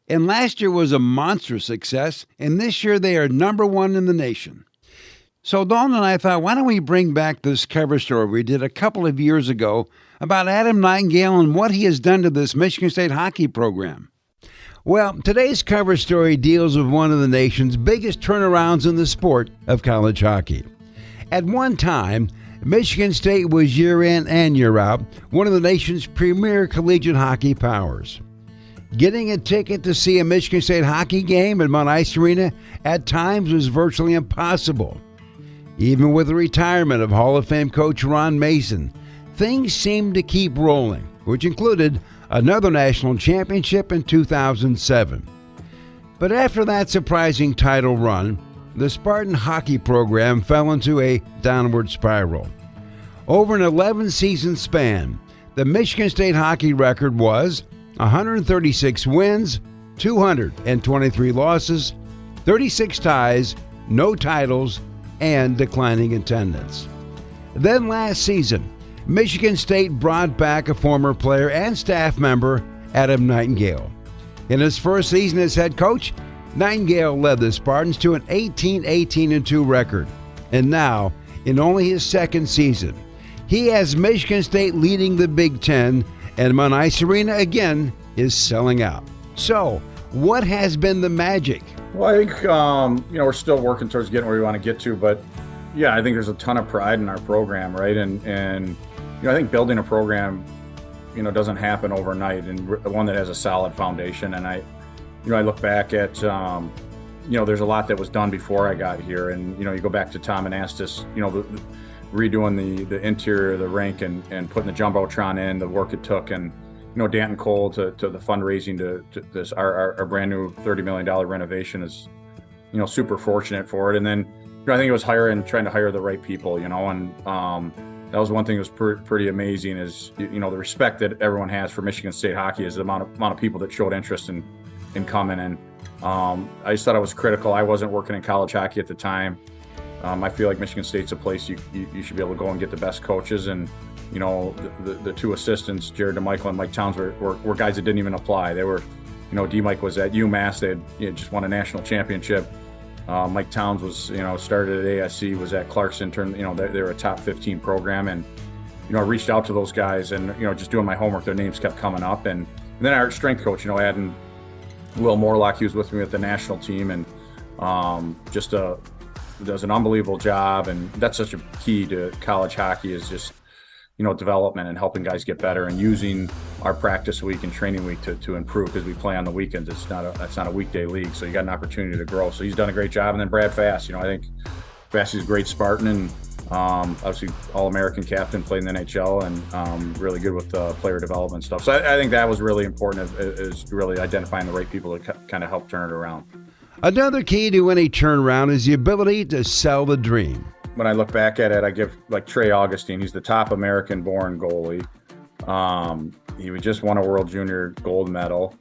And last year was a monstrous success, and this year they are number 1 in the nation. So Dalton and I thought, why don't we bring back this cover story we did a couple of years ago about Adam Nightingale and what he has done to this Michigan State hockey program. Well, today's cover story deals with one of the nation's biggest turnarounds in the sport of college hockey. At one time, Michigan State was year in and year out one of the nation's premier collegiate hockey powers. Getting a ticket to see a Michigan State hockey game at Mount Ice Arena at times was virtually impossible. Even with the retirement of Hall of Fame coach Ron Mason, things seemed to keep rolling, which included another national championship in 2007. But after that surprising title run, the Spartan hockey program fell into a downward spiral. Over an 11-season span, the Michigan State hockey record was 136 wins, 223 losses, 36 ties, no titles, and declining attendance. Then last season, Michigan State brought back a former player and staff member, Adam Nightingale. In his first season as head coach, Nightingale led the Spartans to an 18-18-2 record. And now, in only his second season, he has Michigan State leading the Big Ten, and Mount Ice Arena again is selling out. So, what has been the magic? Well, I think, we're still working towards getting where we want to get to, but yeah, I think there's a ton of pride in our program, right? And I think building a program, doesn't happen overnight, and one that has a solid foundation. And I I look back at, there's a lot that was done before I got here. And, you go back to Tom Anastas, redoing the interior of the rink and putting the Jumbotron in, the work it took. And, Danton Cole to the fundraising to this, our brand new $30 million renovation is, super fortunate for it. And then, I think it was trying to hire the right people, and that was one thing that was pretty amazing is, the respect that everyone has for Michigan State hockey is the amount of people that showed interest in coming in. I just thought it was critical. I wasn't working in college hockey at the time. I feel like Michigan State's a place you should be able to go and get the best coaches. And, the two assistants, Jared DeMichael and Mike Towns, were guys that didn't even apply. They were, D-Mike was at UMass. They had just won a national championship. Mike Towns was, started at ASC, was at Clarkson, they were a top 15 program. And, I reached out to those guys and, just doing my homework, their names kept coming up. And then our strength coach, adding Will Morlock, he was with me with the national team and does an unbelievable job. And that's such a key to college hockey is just, development and helping guys get better and using our practice week and training week to improve because we play on the weekends. It's not a weekday league, so you got an opportunity to grow. So he's done a great job. And then Brad Fass, I think Fass is a great Spartan and obviously All-American captain, played in the NHL and really good with player development stuff. So I think that was really important is really identifying the right people to kind of help turn it around. Another key to any turnaround is the ability to sell the dream. When I look back at it, I give like Trey Augustine. He's the top American-born goalie. He just won a World Junior gold medal.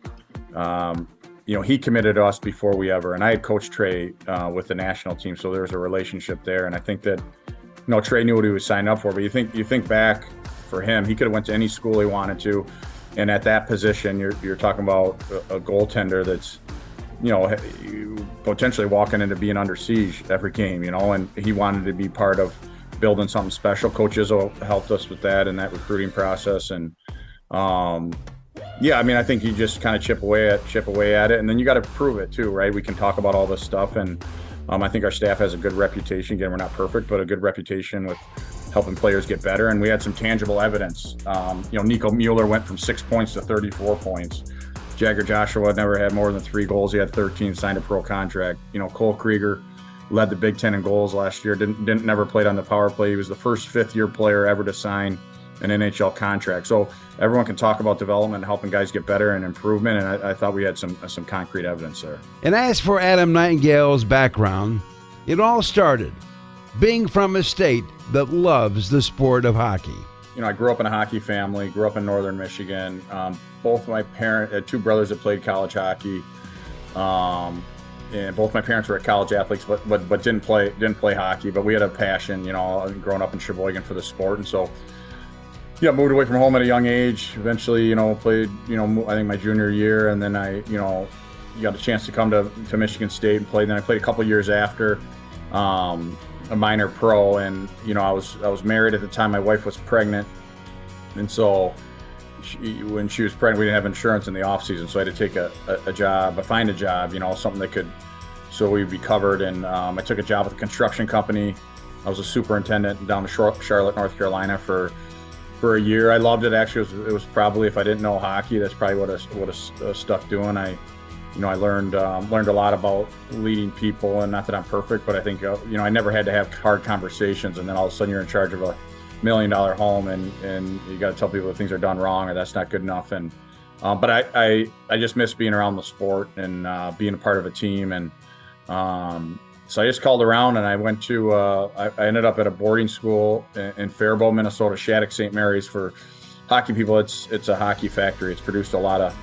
He committed to us before we ever, and I had coached Trey with the national team, so there was a relationship there. And I think that, Trey knew what he was signing up for. But you think back for him, he could have went to any school he wanted to, and at that position, you're talking about a goaltender that's, potentially walking into being under siege every game, and he wanted to be part of building something special. Coach Izzo helped us with that and that recruiting process. And I think you just kind of chip away at it, and then you got to prove it too, right? We can talk about all this stuff, and I think our staff has a good reputation. Again, we're not perfect, but a good reputation with helping players get better. And we had some tangible evidence. Nico Mueller went from 6 points to 34 points. Jagger Joshua never had more than 3 goals. He had 13, signed a pro contract. Cole Krieger led the Big Ten in goals last year. Never played on the power play. He was the first fifth-year player ever to sign an NHL contract. So everyone can talk about development and helping guys get better and improvement. And I thought we had some concrete evidence there. And as for Adam Nightingale's background, it all started being from a state that loves the sport of hockey. I grew up in a hockey family, grew up in northern Michigan. Both my parents had 2 brothers that played college hockey. And both my parents were college athletes, but didn't play hockey. But we had a passion, growing up in Sheboygan for the sport. And so, moved away from home at a young age. Eventually, played, I think my junior year. And then I, got a chance to come to Michigan State and play. Then I played a couple years after. A minor pro, and I was married at the time. My wife was pregnant, and so when she was pregnant, we didn't have insurance in the off season, so I had to take find a job, something that could, so we'd be covered. And I took a job with a construction company. I was a superintendent down to Charlotte, North Carolina for a year. I loved it. Actually, it was probably, if I didn't know hockey, that's probably what I stuck doing. I learned a lot about leading people, and not that I'm perfect, but I think, I never had to have hard conversations, and then all of a sudden you're in charge of $1 million home, and you got to tell people that things are done wrong or that's not good enough. And, but I just miss being around the sport and being a part of a team. And so I just called around, and I went to, I ended up at a boarding school in Faribault, Minnesota, Shattuck St. Mary's. For hockey people, it's a hockey factory. It's produced a lot of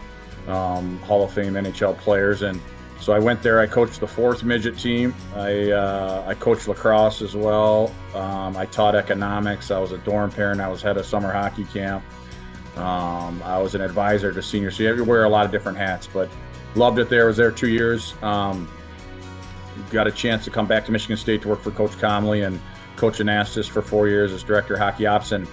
Hall of Fame NHL players. And so I went there. I coached the 4th midget team. I coached lacrosse as well. I taught economics. I was a dorm parent. I was head of summer hockey camp. I was an advisor to seniors. So you have to wear a lot of different hats, but loved it there. I was there 2 years. Got a chance to come back to Michigan State to work for Coach Comley and Coach Anastas for 4 years as director of hockey ops. And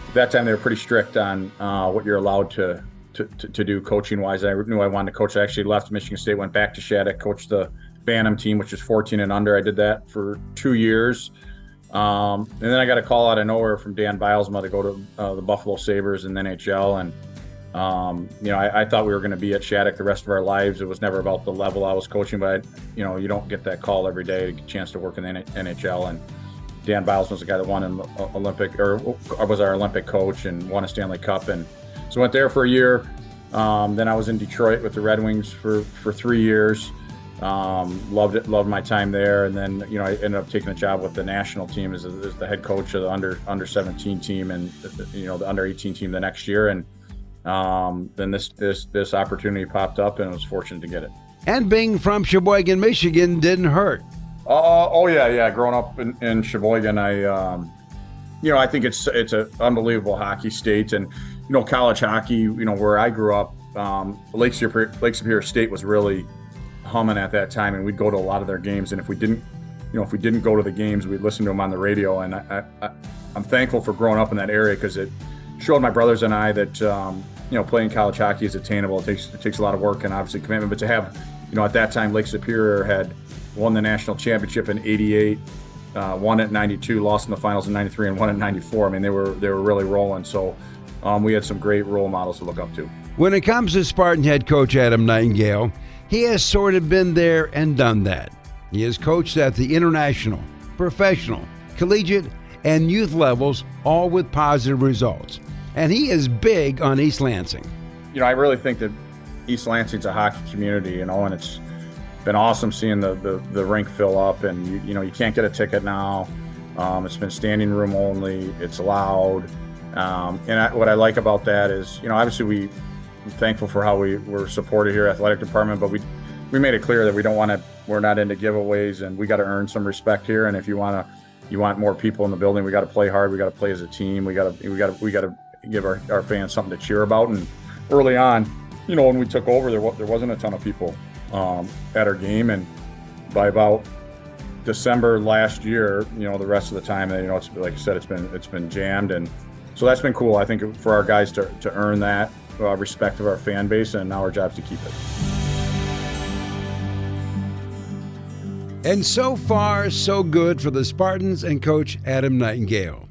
at that time, they were pretty strict on what you're allowed to do coaching-wise. I knew I wanted to coach. I actually left Michigan State, went back to Shattuck, coached the Bantam team, which is 14 and under. I did that for 2 years. And then I got a call out of nowhere from Dan Bilesma to go to the Buffalo Sabres in the NHL. And I thought we were going to be at Shattuck the rest of our lives. It was never about the level I was coaching, but you don't get that call every day to get a chance to work in the NHL. And Dan Biles was the guy that won an Olympic, or was our Olympic coach, and won a Stanley Cup. And so I went there for a year. Then I was in Detroit with the Red Wings for 3 years. Loved my time there. And then, I ended up taking a job with the national team as the head coach of the under 17 team and, the under 18 team the next year. And then this opportunity popped up, and I was fortunate to get it. And being from Sheboygan, Michigan didn't hurt. Yeah. Growing up in Sheboygan, I think it's an unbelievable hockey state, and college hockey. Where I grew up, Lake Superior State was really humming at that time, and we'd go to a lot of their games. And if we didn't go to the games, we'd listen to them on the radio. And I'm thankful for growing up in that area, because it showed my brothers and I that playing college hockey is attainable. It takes a lot of work and obviously commitment, but to have at that time Lake Superior had won the national championship in '88, won it in '92, lost in the finals in '93, and won it in '94. I mean, they were really rolling. So we had some great role models to look up to. When it comes to Spartan head coach Adam Nightingale, he has sort of been there and done that. He has coached at the international, professional, collegiate, and youth levels, all with positive results. And he is big on East Lansing. I really think that East Lansing's a hockey community, and it's been awesome seeing the rink fill up, and you can't get a ticket now. It's been standing room only. It's loud. What I like about that is, obviously we're thankful for how we were supported here, athletic department, but we made it clear that we're not into giveaways, and we got to earn some respect here. And if you want more people in the building, we got to play hard. We got to play as a team. We got to give our fans something to cheer about. And early on, when we took over, there wasn't a ton of people at our game, and by about December last year, the rest of the time, it's like I said, it's been jammed, and so that's been cool. I think for our guys to earn that respect of our fan base, and now our job's to keep it. And so far, so good for the Spartans and Coach Adam Nightingale.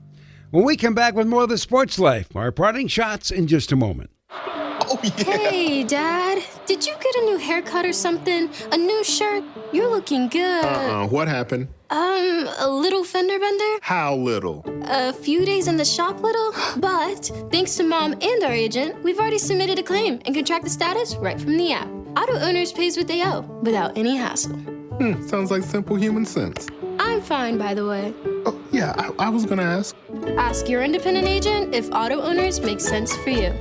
When we come back with more of the Sports Life, our parting shots in just a moment. Oh, yeah. Hey, Dad. Did you get a new haircut or something? A new shirt? You're looking good. What happened? A little fender bender? How little? A few days in the shop little. But thanks to Mom and our agent, we've already submitted a claim and can track the status right from the app. Auto Owners pays what they owe without any hassle. Sounds like simple human sense. I'm fine, by the way. Oh, yeah, I was gonna ask. Ask your independent agent if Auto Owners makes sense for you.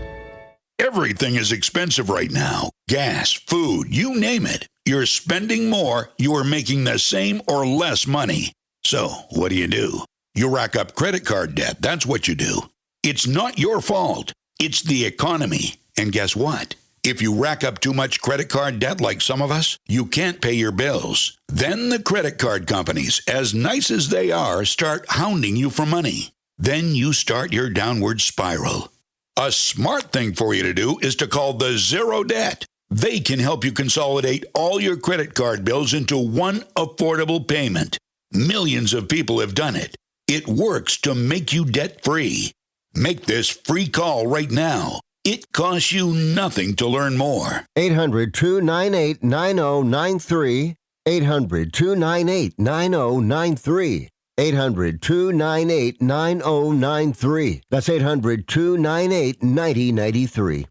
Everything is expensive right now. Gas, food, you name it. You're spending more, you are making the same or less money. So, what do? You rack up credit card debt, that's what you do. It's not your fault. It's the economy. And guess what? If you rack up too much credit card debt like some of us, you can't pay your bills. Then the credit card companies, as nice as they are, start hounding you for money. Then you start your downward spiral. A smart thing for you to do is to call the Zero Debt. They can help you consolidate all your credit card bills into one affordable payment. Millions of people have done it. It works to make you debt-free. Make this free call right now. It costs you nothing to learn more. 800-298-9093. 800-298-9093. 800-298-9093. That's 800-298-9093.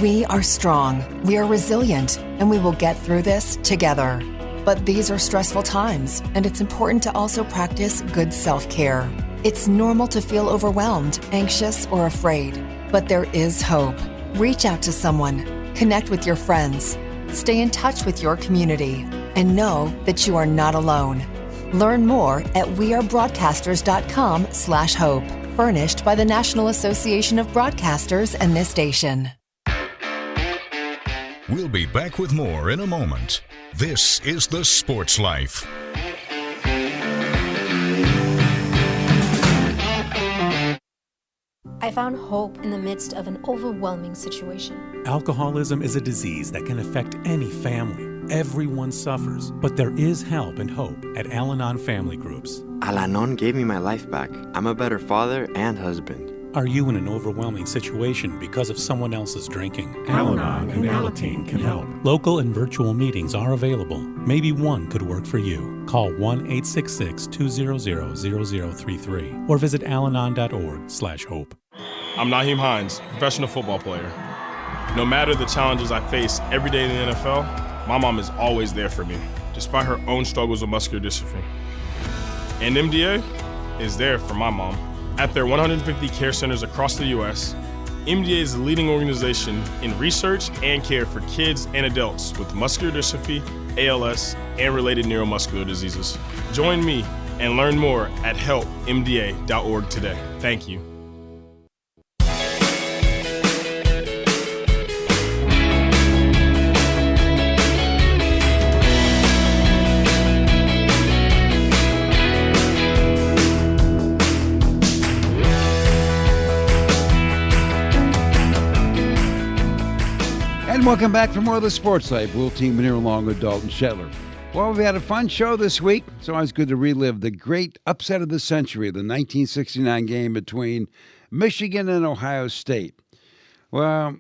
We are strong, we are resilient, and we will get through this together. But these are stressful times, and it's important to also practice good self-care. It's normal to feel overwhelmed, anxious, or afraid, but there is hope. Reach out to someone, connect with your friends, stay in touch with your community, and know that you are not alone. Learn more at wearebroadcasters.com/hope. Furnished by the National Association of Broadcasters and this station. We'll be back with more in a moment. This is The Sports Life. I found hope in the midst of an overwhelming situation. Alcoholism is a disease that can affect any family. Everyone suffers, but there is help and hope at Al-Anon Family Groups. Al-Anon gave me my life back. I'm a better father and husband. Are you in an overwhelming situation because of someone else's drinking? Al-Anon and Alateen can help. Local and virtual meetings are available. Maybe one could work for you. Call 1-866-200-0033 or visit alanon.org/hope. I'm Naheem Hines, professional football player. No matter the challenges I face every day in the NFL, my mom is always there for me, despite her own struggles with muscular dystrophy. And MDA is there for my mom. At their 150 care centers across the U.S., MDA is the leading organization in research and care for kids and adults with muscular dystrophy, ALS, and related neuromuscular diseases. Join me and learn more at helpmda.org today. Thank you. And welcome back for more of the Sports Life. Will Team here along with Dalton Shetler. Well, we had a fun show this week. It's always good to relive the great upset of the century, the 1969 game between Michigan and Ohio State. Well,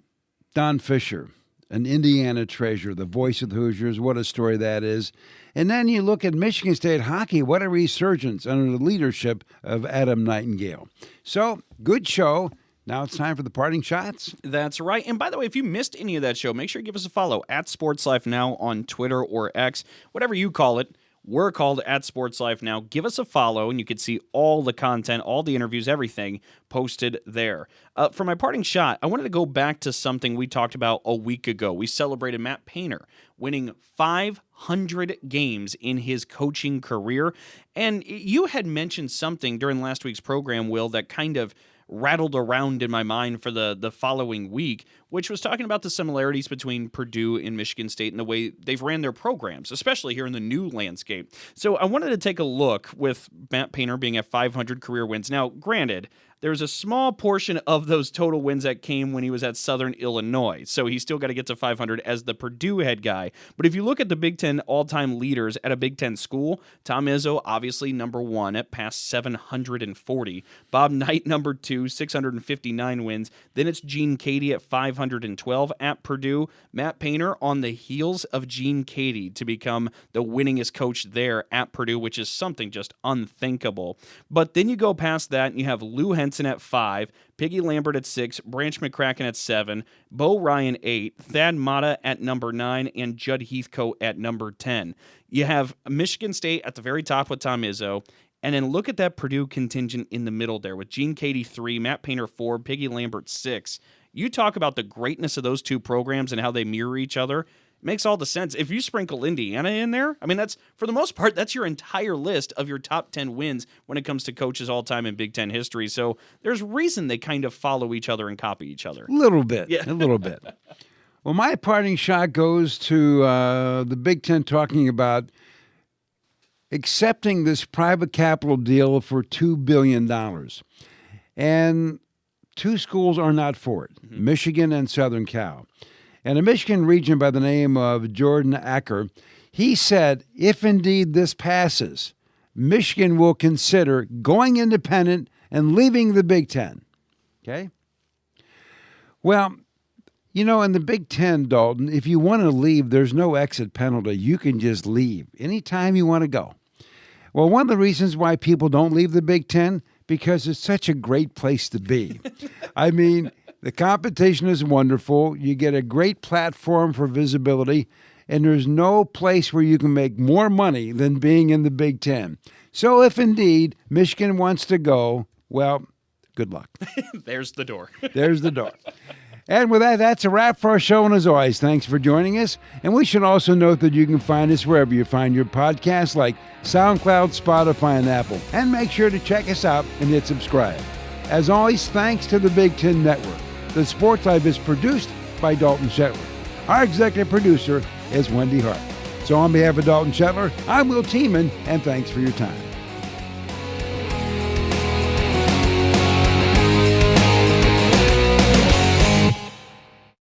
Don Fischer, an Indiana treasure, the voice of the Hoosiers, what a story that is. And then you look at Michigan State hockey, what a resurgence under the leadership of Adam Nightingale. So, good show. Now it's time for the parting shots. That's right. And by the way, if you missed any of that show, make sure you give us a follow at Sports Life Now on Twitter or X, whatever you call it. We're called at Sports Life Now. Give us a follow, and you can see all the content, all the interviews, everything posted there. For my parting shot, I wanted to go back to something we talked about a week ago. We celebrated Matt Painter winning 500 games in his coaching career. And you had mentioned something during last week's program, Will, that kind of rattled around in my mind for the following week, which was talking about the similarities between Purdue and Michigan State and the way they've ran their programs, especially here in the new landscape. So I wanted to take a look with Matt Painter being at 500 career wins. Now, granted, there's a small portion of those total wins that came when he was at Southern Illinois, so he's still got to get to 500 as the Purdue head guy. But if you look at the Big Ten all-time leaders at a Big Ten school, Tom Izzo, obviously number one at past 740. Bob Knight, number two, 659 wins. Then it's Gene Cady at 512 at Purdue. Matt Painter on the heels of Gene Cady to become the winningest coach there at Purdue, which is something just unthinkable. But then you go past that and you have Lou Henson at 5, Piggy Lambert at 6, Branch McCracken at 7, Bo Ryan 8, Thad Matta at number 9, and Judd Heathcote at number 10. You have Michigan State at the very top with Tom Izzo, and then look at that Purdue contingent in the middle there with Gene Cady 3, Matt Painter 4, Piggy Lambert 6. You talk about the greatness of those two programs and how they mirror each other. It makes all the sense. If you sprinkle Indiana in there, I mean, that's, for the most part, that's your entire list of your top 10 wins when it comes to coaches all time in Big Ten history. So there's reason they kind of follow each other and copy each other. A little bit. Yeah. A little bit. Well, my parting shot goes to the Big Ten talking about accepting this private capital deal for $2 billion. And two schools are not for it, Michigan and Southern Cal. And a Michigan region by the name of Jordan Acker, he said, if indeed this passes, Michigan will consider going independent and leaving the Big Ten. Okay? Well, you know, in the Big Ten, Dalton, if you want to leave, there's no exit penalty. You can just leave anytime you want to go. Well, one of the reasons why people don't leave the Big Ten, because it's such a great place to be. I mean, the competition is wonderful. You get a great platform for visibility, and there's no place where you can make more money than being in the Big Ten. So if indeed Michigan wants to go, well, good luck. There's the door. There's the door. And with that, that's a wrap for our show. And as always, thanks for joining us. And we should also note that you can find us wherever you find your podcasts, like SoundCloud, Spotify, and Apple. And make sure to check us out and hit subscribe. As always, thanks to the Big Ten Network. The Sports Life is produced by Dalton Shetler. Our executive producer is Wendy Hart. So on behalf of Dalton Shetler, I'm Will Tiemann, and thanks for your time.